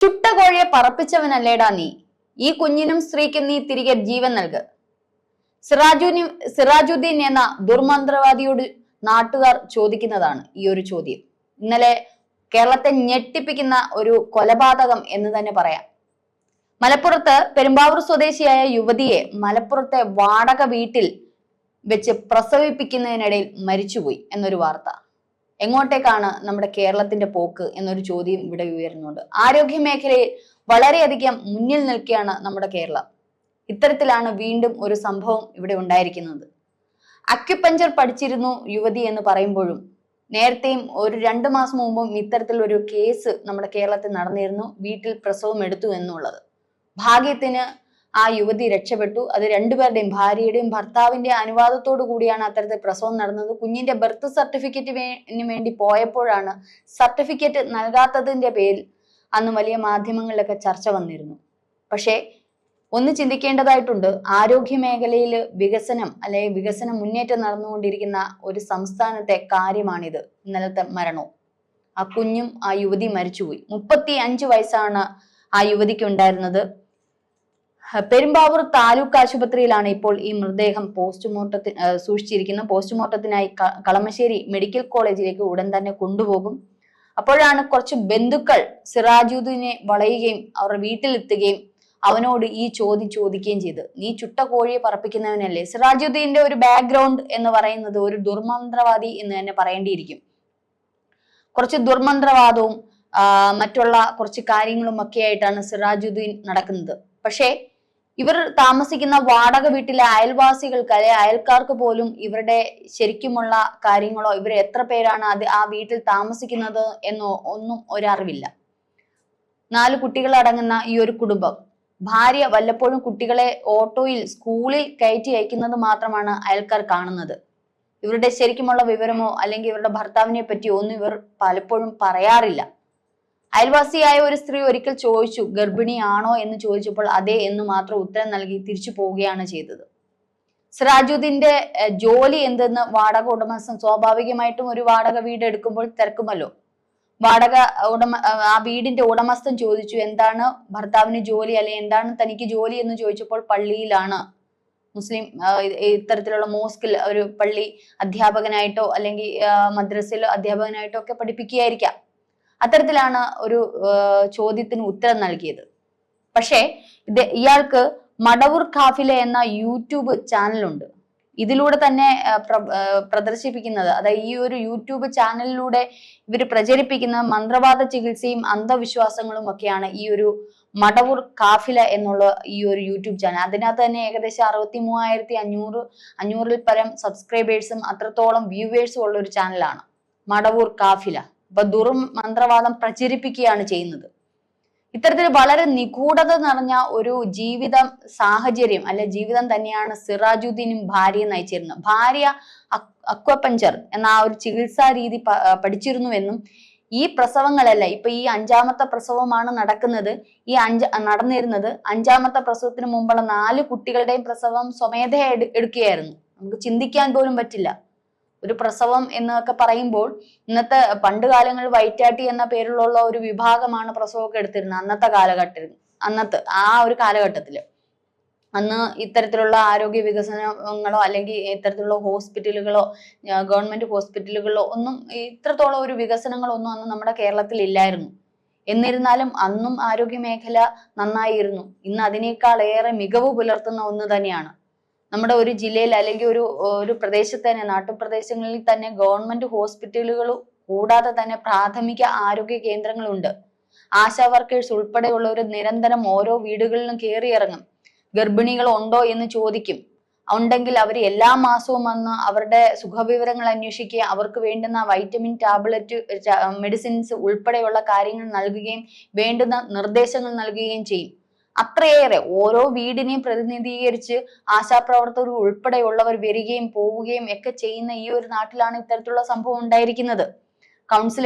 ചുട്ട കോഴിയെ പറപ്പിച്ചവനല്ലേടാ നീ. ഈ കുഞ്ഞിനും സ്ത്രീക്കും നീ തിരികെ ജീവൻ നൽക്. സിറാജുദ്ദീൻ എന്ന ദുർമന്ത്രവാദിയോട് നാട്ടുകാർ ചോദിക്കുന്നതാണ് ഈ ഒരു ചോദ്യം. ഇന്നലെ കേരളത്തെ ഞെട്ടിപ്പിക്കുന്ന ഒരു കൊലപാതകം എന്ന് തന്നെ പറയാം. മലപ്പുറത്ത് പെരുമ്പാവൂർ സ്വദേശിയായ യുവതിയെ മലപ്പുറത്തെ വാടക വീട്ടിൽ വെച്ച് പ്രസവിപ്പിക്കുന്നതിനിടയിൽ മരിച്ചുപോയി എന്നൊരു വാർത്ത. എങ്ങോട്ടേക്കാണ് നമ്മുടെ കേരളത്തിന്റെ പോക്ക് എന്നൊരു ചോദ്യം ഇവിടെ ഉയരുന്നുണ്ട്. ആരോഗ്യ മേഖലയിൽ വളരെയധികം മുന്നിൽ നിൽക്കുകയാണ് നമ്മുടെ കേരളം. ഇത്തരത്തിലാണ് വീണ്ടും ഒരു സംഭവം ഇവിടെ ഉണ്ടായിരിക്കുന്നത്. അക്യുപഞ്ചർ പഠിച്ചിരുന്നു യുവതി എന്ന് പറയുമ്പോഴും നേരത്തെയും ഒരു 2 മാസം മുമ്പും ഇത്തരത്തിലൊരു കേസ് നമ്മുടെ കേരളത്തിൽ നടന്നിരുന്നു. വീട്ടിൽ പ്രസവം എടുത്തു എന്നുള്ളത്. ഭാഗ്യത്തിന് ആ യുവതി രക്ഷപ്പെട്ടു. അത് രണ്ടുപേരുടെയും, ഭാര്യയുടെയും ഭർത്താവിന്റെ അനുവാദത്തോടു കൂടിയാണ് അത്തരത്തിൽ പ്രസവം നടന്നത്. കുഞ്ഞിന്റെ ബർത്ത് സർട്ടിഫിക്കറ്റിന് വേണ്ടി പോയപ്പോഴാണ് സർട്ടിഫിക്കറ്റ് നൽകാത്തതിന്റെ പേരിൽ അന്ന് വലിയ മാധ്യമങ്ങളിലൊക്കെ ചർച്ച വന്നിരുന്നു. പക്ഷേ ഒന്ന് ചിന്തിക്കേണ്ടതായിട്ടുണ്ട്. ആരോഗ്യ മേഖലയിൽ വികസന മുന്നേറ്റം നടന്നുകൊണ്ടിരിക്കുന്ന ഒരു സംസ്ഥാനത്തെ കാര്യമാണിത്. ഇന്നലത്തെ മരണവും ആ കുഞ്ഞും ആ യുവതി മരിച്ചുപോയി. 35 വയസ്സാണ് ആ യുവതിക്ക് ഉണ്ടായിരുന്നത്. പെരുമ്പാവൂർ താലൂക്ക് ആശുപത്രിയിലാണ് ഇപ്പോൾ ഈ മൃതദേഹം സൂക്ഷിച്ചിരിക്കുന്നത്. പോസ്റ്റ്മോർട്ടത്തിനായി കളമശ്ശേരി മെഡിക്കൽ കോളേജിലേക്ക് ഉടൻ തന്നെ കൊണ്ടുപോകും. അപ്പോഴാണ് കുറച്ച് ബന്ധുക്കൾ സിറാജുദ്ദീനെ വളയുകയും അവരുടെ വീട്ടിലെത്തുകയും അവനോട് ഈ ചോദ്യം ചോദിക്കുകയും ചെയ്ത്, നീ ചുട്ട കോഴിയെ പറപ്പിക്കുന്നവനല്ലേ? സിറാജുദ്ദീന്റെ ഒരു ബാക്ക്ഗ്രൗണ്ട് എന്ന് പറയുന്നത് ഒരു ദുർമന്ത്രവാദി എന്ന് തന്നെ പറയേണ്ടിയിരിക്കും. കുറച്ച് ദുർമന്ത്രവാദവും മറ്റുള്ള കുറച്ച് കാര്യങ്ങളും ഒക്കെ ആയിട്ടാണ് സിറാജുദ്ദീൻ നടക്കുന്നത്. പക്ഷേ ഇവർ താമസിക്കുന്ന വാടക വീട്ടിലെ അയൽവാസികൾക്ക് അയൽക്കാർക്ക് പോലും ഇവരുടെ ശരിക്കുമുള്ള കാര്യങ്ങളോ ഇവർ എത്ര പേരാണ് ആ വീട്ടിൽ താമസിക്കുന്നത് എന്നോ ഒന്നും ഒരറിവില്ല. 4 കുട്ടികൾ അടങ്ങുന്ന ഈ ഒരു കുടുംബം, ഭാര്യ വല്ലപ്പോഴും കുട്ടികളെ ഓട്ടോയിൽ സ്കൂളിൽ കയറ്റി അയക്കുന്നത് മാത്രമാണ് അയൽക്കാർ കാണുന്നത്. ഇവരുടെ ശരിക്കുമുള്ള വിവരമോ അല്ലെങ്കിൽ ഇവരുടെ ഭർത്താവിനെ പറ്റിയോ ഒന്നും ഇവർ പലപ്പോഴും പറയാറില്ല. അയൽവാസിയായ ഒരു സ്ത്രീ ഒരിക്കൽ ചോദിച്ചു, ഗർഭിണിയാണോ എന്ന് ചോദിച്ചപ്പോൾ അതെ എന്ന് മാത്രം ഉത്തരം നൽകി തിരിച്ചു പോവുകയാണ് ചെയ്തത്. സിറാജുദ്ദീന്റെ ജോലി എന്തെന്ന് വാടക ഉടമസ്ഥൻ സ്വാഭാവികമായിട്ടും ഒരു വാടക വീട് എടുക്കുമ്പോൾ തിരക്കുമല്ലോ. ആ വീടിന്റെ ഉടമസ്ഥൻ ചോദിച്ചു, എന്താണ് ഭർത്താവിന് ജോലി, അല്ലെങ്കിൽ എന്താണ് തനിക്ക് ജോലി എന്ന് ചോദിച്ചപ്പോൾ പള്ളിയിലാണ്, മുസ്ലിം ഇത്തരത്തിലുള്ള മോസ്കിൽ ഒരു പള്ളി അധ്യാപകനായിട്ടോ അല്ലെങ്കിൽ മദ്രസയിലോ അധ്യാപകനായിട്ടോ ഒക്കെ പഠിപ്പിക്കുകയായിരിക്കാം. അത്തരത്തിലാണ് ഒരു ചോദ്യത്തിന് ഉത്തരം നൽകിയത്. പക്ഷേ ഇയാൾക്ക് മടവൂർ കാഫില എന്ന യൂട്യൂബ് ചാനലുണ്ട്. ഇതിലൂടെ തന്നെ പ്രദർശിപ്പിക്കുന്നത്, അതായത് ഈ ഒരു യൂട്യൂബ് ചാനലിലൂടെ ഇവർ പ്രചരിപ്പിക്കുന്ന മന്ത്രവാദ ചികിത്സയും അന്ധവിശ്വാസങ്ങളും ഒക്കെയാണ് ഈ ഒരു മടവൂർ കാഫില എന്നുള്ള ഈ ഒരു യൂട്യൂബ് ചാനൽ. അതിനകത്ത് തന്നെ ഏകദേശം 63,500 പരം സബ്സ്ക്രൈബേഴ്സും അത്രത്തോളം വ്യൂവേഴ്സും ഉള്ള ഒരു ചാനലാണ് മടവൂർ കാഫില. അപ്പൊ ദുർമന്ത്രവാദം പ്രചരിപ്പിക്കുകയാണ് ചെയ്യുന്നത്. ഇത്തരത്തിൽ വളരെ നിഗൂഢത നിറഞ്ഞ ഒരു സാഹചര്യം ജീവിതം തന്നെയാണ് സിറാജുദ്ദീനും ഭാര്യയും നയിച്ചിരുന്നത്. ഭാര്യ അക്വപഞ്ചർ എന്ന ആ ഒരു ചികിത്സാ രീതി പഠിച്ചിരുന്നുവെന്നും ഈ പ്രസവങ്ങളല്ല, ഇപ്പൊ ഈ 5ാമത്തെ പ്രസവമാണ് നടന്നിരുന്നത്. 5ാമത്തെ പ്രസവത്തിന് മുമ്പുള്ള 4 കുട്ടികളുടെയും പ്രസവം സ്വമേധയാ എടുക്കുകയായിരുന്നു. നമുക്ക് ചിന്തിക്കാൻ പോലും പറ്റില്ല. ഒരു പ്രസവം എന്നൊക്കെ പറയുമ്പോൾ ഇന്നത്തെ പണ്ട് കാലങ്ങളിൽ വൈറ്റാട്ടി എന്ന പേരിലുള്ള ഒരു വിഭാഗമാണ് പ്രസവമൊക്കെ എടുത്തിരുന്നത്. അന്നത്തെ ആ ഒരു കാലഘട്ടത്തില് അന്ന് ഇത്തരത്തിലുള്ള ആരോഗ്യ വികസനങ്ങളോ അല്ലെങ്കിൽ ഇത്തരത്തിലുള്ള ഹോസ്പിറ്റലുകളോ ഗവൺമെന്റ് ഹോസ്പിറ്റലുകളോ ഒന്നും ഇത്രത്തോളം ഒരു വികസനങ്ങളൊന്നും അന്ന് നമ്മുടെ കേരളത്തിൽ ഇല്ലായിരുന്നു. എന്നിരുന്നാലും അന്നും ആരോഗ്യ മേഖല നന്നായിരുന്നു. ഇന്ന് അതിനേക്കാൾ ഏറെ മികവ് പുലർത്തുന്ന ഒന്ന് തന്നെയാണ്. നമ്മുടെ ഒരു ജില്ലയിൽ അല്ലെങ്കിൽ ഒരു പ്രദേശത്ത് തന്നെ, നാട്ടുപ്രദേശങ്ങളിൽ തന്നെ ഗവൺമെന്റ് ഹോസ്പിറ്റലുകൾ കൂടാതെ തന്നെ പ്രാഥമിക ആരോഗ്യ കേന്ദ്രങ്ങളുണ്ട്. ആശാ വർക്കേഴ്സ് ഉൾപ്പെടെയുള്ളവർ നിരന്തരം ഓരോ വീടുകളിലും കയറിയിറങ്ങും. ഗർഭിണികൾ ഉണ്ടോ എന്ന് ചോദിക്കും. ഉണ്ടെങ്കിൽ അവർ എല്ലാ മാസവും വന്ന് അവരുടെ സുഖവിവരങ്ങൾ അന്വേഷിക്കുകയും അവർക്ക് വേണ്ടുന്ന വൈറ്റമിൻ ടാബ്ലറ്റ് മെഡിസിൻസ് ഉൾപ്പെടെയുള്ള കാര്യങ്ങൾ നൽകുകയും വേണ്ടുന്ന നിർദ്ദേശങ്ങൾ നൽകുകയും ചെയ്യും. അത്രയേറെ ഓരോ വീടിനെയും പ്രതിനിധീകരിച്ച് ആശാപ്രവർത്തകർ ഉൾപ്പെടെയുള്ളവർ വരികയും പോവുകയും ഒക്കെ ചെയ്യുന്ന ഈ ഒരു നാട്ടിലാണ് ഇത്തരത്തിലുള്ള സംഭവം ഉണ്ടായിരിക്കുന്നത്.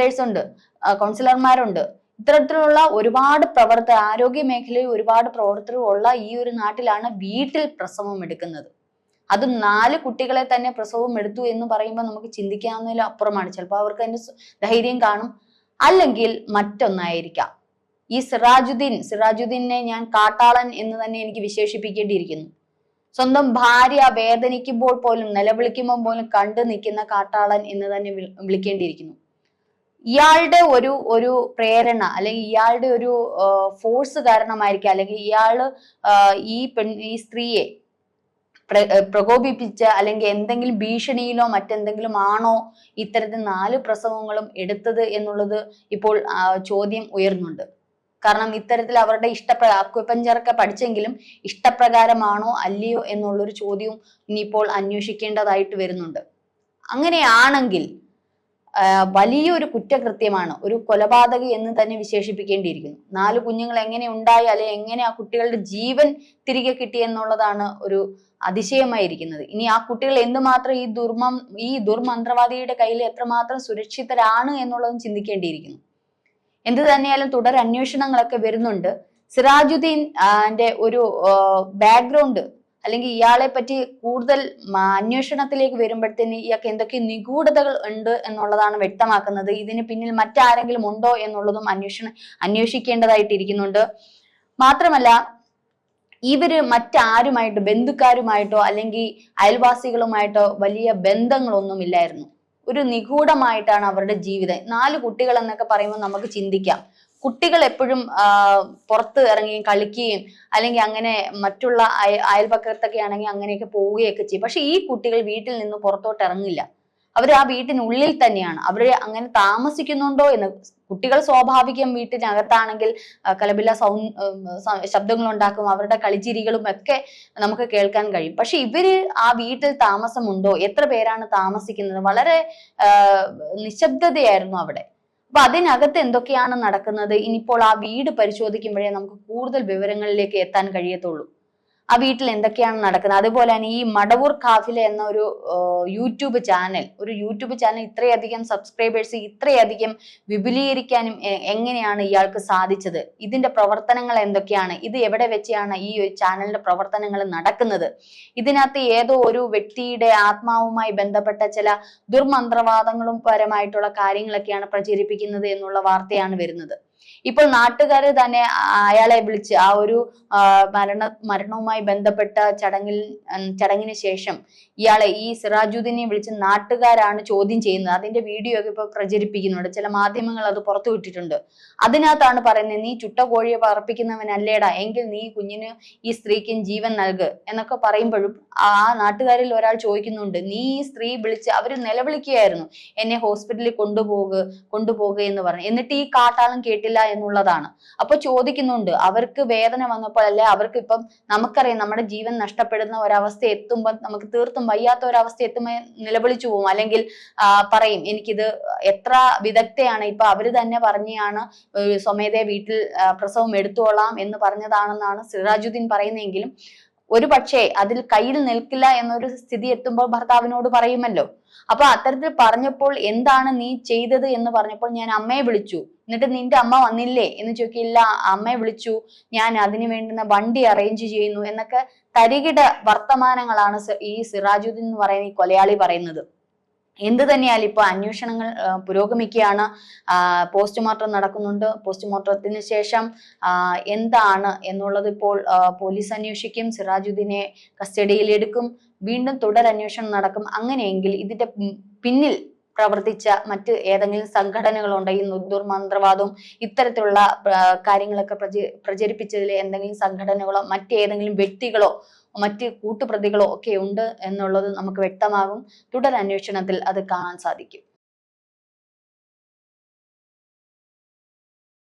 കൗൺസിലർമാരുണ്ട്. ഇത്തരത്തിലുള്ള ഒരുപാട് ആരോഗ്യ മേഖലയിൽ ഒരുപാട് പ്രവർത്തകർ ഉള്ള ഈ ഒരു നാട്ടിലാണ് വീട്ടിൽ പ്രസവം എടുക്കുന്നത്. അതും 4 കുട്ടികളെ തന്നെ പ്രസവം എടുത്തു എന്ന് പറയുമ്പോൾ നമുക്ക് ചിന്തിക്കാവുന്നതിലും അപ്പുറമാണ്. ചിലപ്പോൾ അവർക്ക് അതിന്റെ ധൈര്യം കാണും, അല്ലെങ്കിൽ മറ്റൊന്നായിരിക്കാം. ഈ സിറാജുദ്ദീനെ ഞാൻ കാട്ടാളൻ എന്ന് തന്നെ എനിക്ക് വിശേഷിപ്പിക്കേണ്ടിയിരിക്കുന്നു. സ്വന്തം ഭാര്യ വേദനിക്കുമ്പോൾ പോലും നിലവിളിക്കുമ്പോൾ പോലും കണ്ടു നിൽക്കുന്ന കാട്ടാളൻ എന്ന് തന്നെ വിളിക്കേണ്ടിയിരിക്കുന്നു. ഇയാളുടെ ഒരു പ്രേരണ അല്ലെങ്കിൽ ഇയാളുടെ ഒരു ഫോഴ്സ് കാരണമായിരിക്കാം, അല്ലെങ്കിൽ ഇയാള് ഈ സ്ത്രീയെ പ്രകോപിപ്പിച്ച അല്ലെങ്കിൽ എന്തെങ്കിലും ഭീഷണിയിലോ മറ്റെന്തെങ്കിലും ആണോ ഇത്തരത്തിൽ 4 പ്രസവങ്ങളും എടുത്തത് എന്നുള്ളത് ഇപ്പോൾ ചോദ്യം ഉയർന്നുണ്ട്. കാരണം ഇത്തരത്തിൽ അവരുടെ അക്വപഞ്ചറൊക്കെ പഠിച്ചെങ്കിലും ഇഷ്ടപ്രകാരമാണോ അല്ലയോ എന്നുള്ളൊരു ചോദ്യവും ഇനിയിപ്പോൾ അന്വേഷിക്കേണ്ടതായിട്ട് വരുന്നുണ്ട്. അങ്ങനെയാണെങ്കിൽ വലിയൊരു കുറ്റകൃത്യമാണ്, ഒരു കൊലപാതകി എന്ന് തന്നെ വിശേഷിപ്പിക്കേണ്ടിയിരിക്കുന്നു. 4 കുഞ്ഞുങ്ങൾ എങ്ങനെ ഉണ്ടായി, അല്ലെ എങ്ങനെ ആ കുട്ടികളുടെ ജീവൻ തിരികെ കിട്ടി എന്നുള്ളതാണ് ഒരു അതിശയമായിരിക്കുന്നത്. ഇനി ആ കുട്ടികൾ എന്തുമാത്രം ഈ ദുർമന്ത്രവാദിയുടെ കയ്യിൽ എത്രമാത്രം സുരക്ഷിതരാണ് എന്നുള്ളതും ചിന്തിക്കേണ്ടിയിരിക്കുന്നു. എന്ത് തന്നെയായാലും തുടർ അന്വേഷണങ്ങളൊക്കെ വരുന്നുണ്ട്. സിറാജുദ്ദീന്റെ ഒരു ബാക്ക്ഗ്രൗണ്ട് അല്ലെങ്കിൽ ഇയാളെ പറ്റി കൂടുതൽ അന്വേഷണത്തിലേക്ക് വരുമ്പോഴത്തേന് ഇയാൾക്ക് എന്തൊക്കെ നിഗൂഢതകൾ ഉണ്ട് എന്നുള്ളതാണ് വ്യക്തമാക്കുന്നത്. ഇതിന് പിന്നിൽ മറ്റാരെങ്കിലും ഉണ്ടോ എന്നുള്ളതും അന്വേഷിക്കേണ്ടതായിട്ടിരിക്കുന്നുണ്ട്. മാത്രമല്ല ഇവര് മറ്റാരുമായിട്ടോ ബന്ധുക്കാരുമായിട്ടോ അല്ലെങ്കിൽ അയൽവാസികളുമായിട്ടോ വലിയ ബന്ധങ്ങളൊന്നും ഇല്ലായിരുന്നു. ഒരു നിഗൂഢമായിട്ടാണ് അവരുടെ ജീവിതം. 4 കുട്ടികൾ എന്നൊക്കെ പറയുമ്പോൾ നമുക്ക് ചിന്തിക്കാം, കുട്ടികൾ എപ്പോഴും പുറത്ത് ഇറങ്ങുകയും കളിക്കുകയും അല്ലെങ്കിൽ അങ്ങനെ മറ്റുള്ള അയൽപക്കത്തൊക്കെ ആണെങ്കിൽ അങ്ങനെയൊക്കെ പോവുകയൊക്കെ ചെയ്യും. പക്ഷെ ഈ കുട്ടികൾ വീട്ടിൽ നിന്ന് പുറത്തോട്ട് ഇറങ്ങില്ല. അവർ ആ വീട്ടിനുള്ളിൽ തന്നെയാണ്. അവര് അങ്ങനെ താമസിക്കുന്നുണ്ടോ എന്ന്, കുട്ടികൾ സ്വാഭാവികം വീട്ടിനകത്താണെങ്കിൽ കലപില ശബ്ദങ്ങൾ ഉണ്ടാക്കും, അവരുടെ കളിച്ചിരികളും ഒക്കെ നമുക്ക് കേൾക്കാൻ കഴിയും. പക്ഷെ ഇവര് ആ വീട്ടിൽ താമസമുണ്ടോ, എത്ര പേരാണ് താമസിക്കുന്നത്, വളരെ നിശബ്ദതയായിരുന്നു അവിടെ. അപ്പൊ അതിനകത്ത് എന്തൊക്കെയാണ് നടക്കുന്നത്, ഇനിയിപ്പോൾ ആ വീട് പരിശോധിക്കുമ്പോഴേ നമുക്ക് കൂടുതൽ വിവരങ്ങളിലേക്ക് എത്താൻ കഴിയത്തുള്ളൂ. ആ വീട്ടിൽ എന്തൊക്കെയാണ് നടക്കുന്നത്. അതുപോലെ തന്നെ ഈ മടവൂർ കാഫില എന്ന ഒരു യൂട്യൂബ് ചാനൽ ഇത്രയധികം സബ്സ്ക്രൈബേഴ്സ് ഇത്രയധികം വിപുലീകരിക്കാനും എങ്ങനെയാണ് ഇയാൾക്ക് സാധിച്ചത്, ഇതിന്റെ പ്രവർത്തനങ്ങൾ എന്തൊക്കെയാണ്, ഇത് എവിടെ വെച്ചാണ് ഈ ചാനലിന്റെ പ്രവർത്തനങ്ങൾ നടക്കുന്നത്, ഇതിനകത്ത് ഏതോ ഒരു വ്യക്തിയുടെ ആത്മാവുമായി ബന്ധപ്പെട്ട ചില ദുർമന്ത്രവാദങ്ങളും പരമായിട്ടുള്ള കാര്യങ്ങളൊക്കെയാണ് പ്രചരിപ്പിക്കുന്നത് എന്നുള്ള വാർത്തയാണ് വരുന്നത്. ഇപ്പോൾ നാട്ടുകാര് തന്നെ അയാളെ വിളിച്ച് ആ ഒരു മരണവുമായി ബന്ധപ്പെട്ട ചടങ്ങിന് ശേഷം ഇയാളെ ഈ സിറാജുദ്ദീനെ വിളിച്ച് നാട്ടുകാരാണ് ചോദ്യം ചെയ്യുന്നത്. അതിന്റെ വീഡിയോ ഒക്കെ ഇപ്പൊ പ്രചരിപ്പിക്കുന്നുണ്ട്, ചില മാധ്യമങ്ങൾ അത് പുറത്തു വിട്ടിട്ടുണ്ട്. അതിനകത്താണ് പറയുന്നത്, നീ ചുട്ട കോഴിയെ പറപ്പിക്കുന്നവനല്ലേടാ, എങ്കിൽ നീ കുഞ്ഞിന് ഈ സ്ത്രീക്കും ജീവൻ നൽക് എന്നൊക്കെ പറയുമ്പോഴും ആ നാട്ടുകാരിൽ ഒരാൾ ചോദിക്കുന്നുണ്ട്, നീ ഈ സ്ത്രീ വിളിച്ച് അവര് നിലവിളിക്കുകയായിരുന്നു, എന്നെ ഹോസ്പിറ്റലിൽ കൊണ്ടുപോകുക എന്ന് പറഞ്ഞു. എന്നിട്ട് ഈ കാട്ടാളം കേട്ടില്ല എന്നുള്ളതാണ്. അപ്പൊ ചോദിക്കുന്നുണ്ട്, അവർക്ക് വേദന വന്നപ്പോൾ അല്ലെ, അവർക്ക് ഇപ്പം നമുക്കറിയാം നമ്മുടെ ജീവൻ നഷ്ടപ്പെടുന്ന ഒരവസ്ഥ എത്തുമ്പോൾ നമുക്ക് തീർത്തും വയ്യാത്ത ഒരവസ്ഥ എത്തുമ്പോൾ നിലവിളിച്ചു പോകും, അല്ലെങ്കിൽ പറയും എനിക്കിത് എത്ര വിദഗ്ധയാണ്, ഇപ്പൊ അവര് തന്നെ പറഞ്ഞാണ് സ്വമേധയ വീട്ടിൽ പ്രസവം എടുത്തോളാം എന്ന് പറഞ്ഞതാണെന്നാണ് സിറാജുദ്ദീൻ പറയുന്നതെങ്കിലും ഒരു പക്ഷേ അതിൽ കയ്യിൽ നിൽക്കില്ല എന്നൊരു സ്ഥിതി എത്തുമ്പോൾ ഭർത്താവിനോട് പറയുമല്ലോ. അപ്പൊ അത്തരത്തിൽ പറഞ്ഞപ്പോൾ എന്താണ് നീ ചെയ്തത് എന്ന് പറഞ്ഞപ്പോൾ ഞാൻ അമ്മയെ വിളിച്ചു, എന്നിട്ട് നിന്റെ അമ്മ വന്നില്ലേ എന്ന് ചോദിക്കില്ല, അമ്മയെ വിളിച്ചു, ഞാൻ അതിനു വേണ്ടുന്ന വണ്ടി അറേഞ്ച് ചെയ്യുന്നു എന്നൊക്കെ തരികിട വർത്തമാനങ്ങളാണ് ഈ സിറാജുദ്ദീൻ എന്ന് പറയുന്ന ഈ കൊലയാളി പറയുന്നത്. എന്ത് തന്നെയാലും ഇപ്പൊ അന്വേഷണങ്ങൾ പുരോഗമിക്കുകയാണ്. പോസ്റ്റ്മോർട്ടം നടക്കുന്നുണ്ട്. പോസ്റ്റ്മോർട്ടത്തിന് ശേഷം എന്താണ് എന്നുള്ളത് ഇപ്പോൾ പോലീസ് അന്വേഷിക്കും, സിറാജുദ്ദീനെ കസ്റ്റഡിയിൽ എടുക്കും, വീണ്ടും തുടരന്വേഷണം നടക്കും. അങ്ങനെയെങ്കിൽ ഇതിന്റെ പിന്നിൽ പ്രവർത്തിച്ച മറ്റ് ഏതെങ്കിലും സംഘടനകളുണ്ടോ, ഈ ദുർമന്ത്രവാദവും ഇത്തരത്തിലുള്ള കാര്യങ്ങളൊക്കെ പ്രചരിപ്പിച്ചതിൽ എന്തെങ്കിലും സംഘടനകളോ മറ്റേതെങ്കിലും വ്യക്തികളോ മറ്റ് കൂട്ടുപ്രതികളോ ഒക്കെ ഉണ്ട് എന്നുള്ളത് നമുക്ക് വ്യക്തമാകും. തുടരന്വേഷണത്തിൽ അത് കാണാൻ സാധിക്കും.